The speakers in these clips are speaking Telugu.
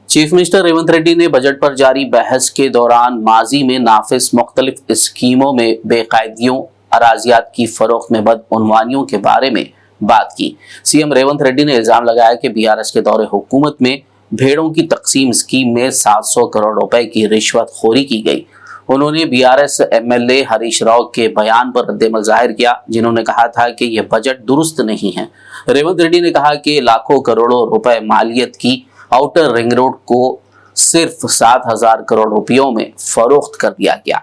चीफ मिनिस्टर रेवंत रेड्डी ने बजट पर जारी बहस के दौरान माजी में नाफिज मुख्तलिफ स्कीमों में बेकायदगियों, अराजियात की फरोख्त में बदउनवानियों के बारे में बात की। सीएम रेवंत रेड्डी ने इल्जाम लगाया कि बीआरएस के दौरे हुकूमत में भेड़ों की तकसीम स्कीम में 700 करोड़ रुपए की रिश्वतखोरी की गई। उन्होंने बीआरएस एमएलए हरीश राव के बयान पर रद्देमल जाहिर किया, जिन्होंने कहा था कि यह बजट दुरुस्त नहीं है। रेवंत रेड्डी ने कहा कि लाखों करोड़ों रुपए मालियत की आउटर रिंग रोड को सिर्फ 7,000 करोड़ रुपयों में फरोख्त कर दिया गया।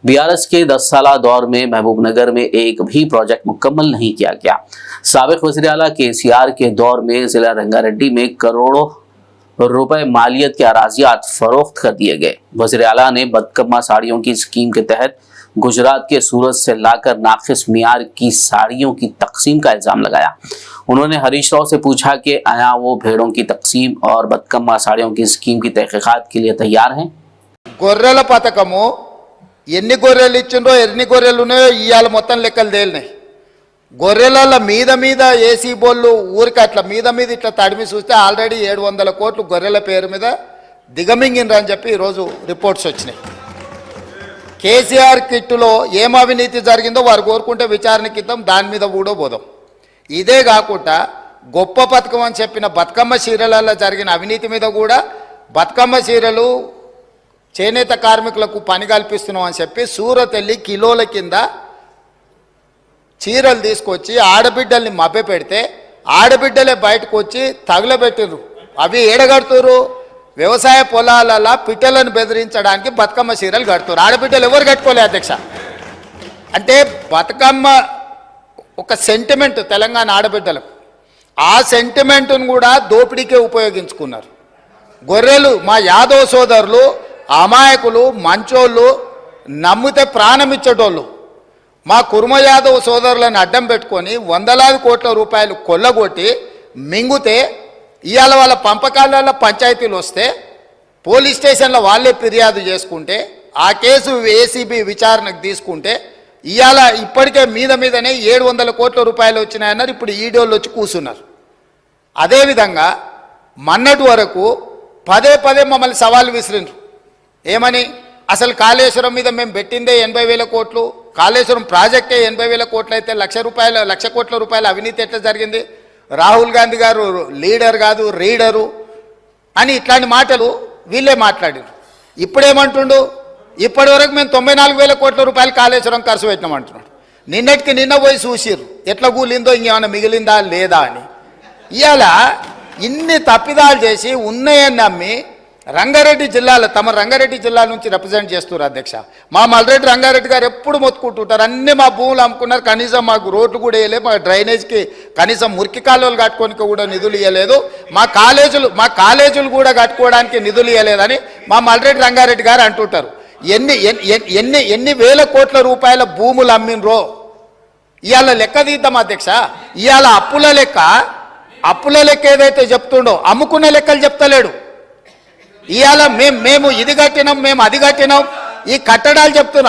बीआरएस के 10 साला दौर में महबूबनगर में एक भी प्रोजेक्ट मुकम्मल नहीं किया गया। साबिक वज़ीर आला केसीआर के दौर में जिला रंगारेड्डी में करोड़ों रुपए मालियत के अराजियात फरोख्त कर दिए गए। वज़ीर आला ने बदकम्मा साड़ियों की स्कीम के तहत गुजरात के सूरत से लाकर नाकिस मियार की साड़ियों की तकसीम का इल्जाम लगाया। उन्होंने हरीश राव से पूछा कि आया वो भेड़ों की तकसीम और बदकम्मा साड़ियों की स्कीम की तहकीकात के लिए तैयार हैं। గొర్రెల పథకము ఎన్ని గొర్రెలు ఇచ్చిండ్రో ఎన్ని గొర్రెలు ఉన్నాయో ఇయాల మొత్తం లెక్కలు తేలినాయి. గొర్రెల మీద ఏసీ బోళ్ళు ఊరికి అట్లా మీద ఇట్లా తడిమి చూస్తే ఆల్రెడీ 700 కోట్లు గొర్రెల పేరు మీద దిగమింగినరు అని చెప్పి ఈరోజు రిపోర్ట్స్ వచ్చినాయి. కేసీఆర్ కిట్టులో ఏం అవినీతి జరిగిందో వారు కోరుకుంటే విచారణకి ఇద్దాం, దాని మీద కూడా పోదాం. ఇదే కాకుండా గొప్ప పథకం అని చెప్పిన బతుకమ్మ చీరలలో జరిగిన అవినీతి మీద కూడా బతుకమ్మ చీరలు చేనేత కార్మికులకు పని కల్పిస్తున్నాం అని చెప్పి సూరత్ వెళ్ళి కిలోల కింద చీరలు తీసుకొచ్చి ఆడబిడ్డల్ని మభ్య పెడితే ఆడబిడ్డలే బయటకు వచ్చి తగులబెట్టిర్రు. అవి ఏడగడుతురు వ్యవసాయ పొలాలలో పిట్టలను బెదిరించడానికి బతుకమ్మ చీరలు కడుతున్నారు. ఆడబిడ్డలు ఎవరు కట్టుకోలే అధ్యక్ష. అంటే బతుకమ్మ ఒక సెంటిమెంట్ తెలంగాణ ఆడబిడ్డలకు, ఆ సెంటిమెంట్ను కూడా దోపిడీకే ఉపయోగించుకున్నారు. గొర్రెలు మా యాదవ్ సోదరులు అమాయకులు, మంచోళ్ళు, నమ్మితే ప్రాణం ఇచ్చేటోళ్ళు. మా కుర్మ యాదవ్ సోదరులను అడ్డం పెట్టుకొని వందలాది కోట్ల రూపాయలు కొల్లగొట్టి మింగుతే ఇవాళ వాళ్ళ పంపకాలలో పంచాయతీలు వస్తే పోలీస్ స్టేషన్లో వాళ్ళే ఫిర్యాదు చేసుకుంటే ఆ కేసు ఏసీబీ విచారణకు తీసుకుంటే ఇవాళ ఇప్పటికే మీదనే 700 కోట్ల రూపాయలు వచ్చినాయన్నారు. ఇప్పుడు ఈడోళ్ళు వచ్చి కూర్చున్నారు. అదేవిధంగా మొన్నటి వరకు పదే మమ్మల్ని సవాల్ విసిరిండ్రు. ఏమని? అసలు కాళేశ్వరం మీద మేము పెట్టిందే 80,000 కోట్లు, కాళేశ్వరం ప్రాజెక్టే 80,000 కోట్లు అయితే 1,00,000 కోట్ల రూపాయల అవినీతి ఎట్లా జరిగింది? రాహుల్ గాంధీ గారు లీడర్ కాదు రీడరు అని ఇట్లాంటి మాటలు వీళ్ళే మాట్లాడారు. ఇప్పుడేమంటుండు? ఇప్పటి వరకు మేము 94,000 కోట్ల రూపాయలు కాళేశ్వరం ఖర్చు పెట్టినామంటున్నాడు. నిన్నటికి నిన్న పోయి చూసిర్రు ఎట్లా కూలిందో, ఇంకేమైనా మిగిలిందా లేదా అని. ఇవాళ ఇన్ని తప్పిదాలు చేసి ఉన్నాయని నమ్మి రంగారెడ్డి జిల్లాలో తమ రంగారెడ్డి జిల్లా నుంచి రిప్రజెంట్ చేస్తున్నారు అధ్యక్ష. మా మల్రెడ్డి రంగారెడ్డి గారు ఎప్పుడు మొత్తుకుంటుంటారు, అన్నీ మా భూములు అమ్ముకున్నారు, కనీసం మాకు రోడ్లు కూడా వేయలేదు, మా డ్రైనేజ్కి కనీసం మురికి కాలువలు కట్టుకోనికి కూడా నిధులు ఇవ్వలేదు, మా కాలేజీలు కూడా కట్టుకోవడానికి నిధులు ఇవ్వలేదని మా మల్రెడ్డి రంగారెడ్డి గారు అంటుంటారు. ఎన్ని వేల కోట్ల రూపాయల భూములు అమ్మినరో ఇవాళ లెక్క తీద్దాం అధ్యక్ష. ఇవాళ అప్పుల లెక్క ఏదైతే చెప్తుండో అమ్ముకున్న లెక్కలు చెప్తలేడు. ఇవాళ మేము ఇది కట్టినాం, మేము అది కట్టినాం, ఈ కట్టడాలు చెప్తున్నాం.